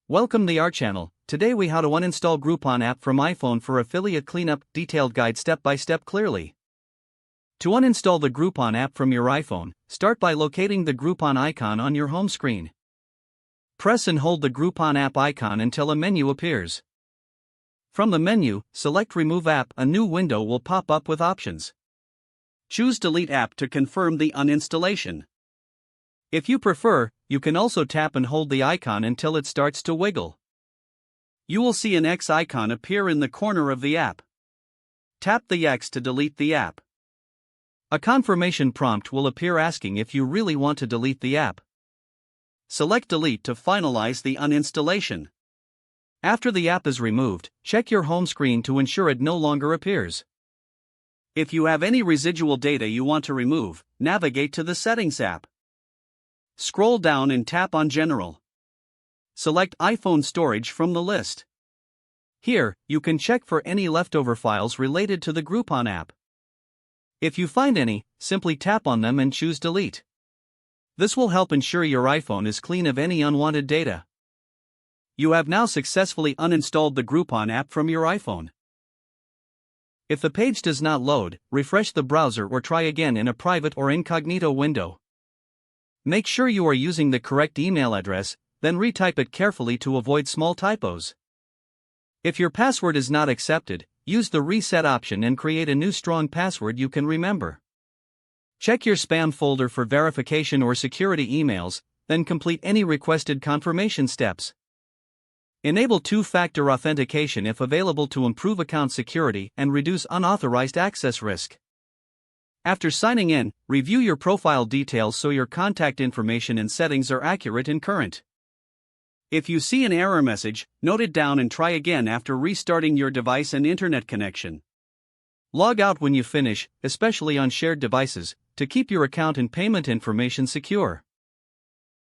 Welcome to our channel. Today we how to uninstall Groupon app from iPhone for affiliate cleanup, detailed guide step by step clearly. To uninstall the Groupon app from your iPhone, start by locating the Groupon icon on your home screen. Press and hold the Groupon app icon until a menu appears. From the menu, select Remove App. A new window will pop up with options. Choose Delete App to confirm the uninstallation. If you prefer, you can also tap and hold the icon until it starts to wiggle. You will see an X icon appear in the corner of the app. Tap the X to delete the app. A confirmation prompt will appear asking if you really want to delete the app. Select Delete to finalize the uninstallation. After the app is removed, check your home screen to ensure it no longer appears. If you have any residual data you want to remove, navigate to the Settings app. Scroll down and tap on General. Select iPhone storage from the list. Here, you can check for any leftover files related to the Groupon app. If you find any, simply tap on them and choose Delete. This will help ensure your iPhone is clean of any unwanted data. You have now successfully uninstalled the Groupon app from your iPhone. If the page does not load, refresh the browser or try again in a private or incognito window. Make sure you are using the correct email address, then retype it carefully to avoid small typos. If your password is not accepted, use the reset option and create a new strong password you can remember. Check your spam folder for verification or security emails, then complete any requested confirmation steps. Enable two-factor authentication if available to improve account security and reduce unauthorized access risk. After signing in, review your profile details so your contact information and settings are accurate and current. If you see an error message, note it down and try again after restarting your device and internet connection. Log out when you finish, especially on shared devices, to keep your account and payment information secure.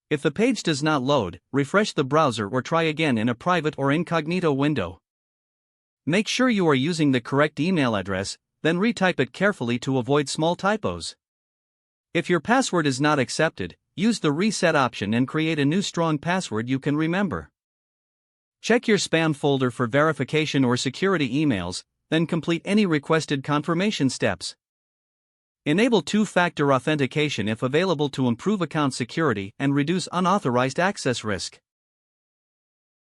If the page does not load, refresh the browser or try again in a private or incognito window. Make sure you are using the correct email address, then retype it carefully to avoid small typos. If your password is not accepted, use the reset option and create a new strong password you can remember. Check your spam folder for verification or security emails, then complete any requested confirmation steps. Enable two-factor authentication if available to improve account security and reduce unauthorized access risk.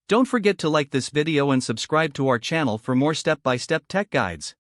Don't forget to like this video and subscribe to our channel for more step-by-step tech guides.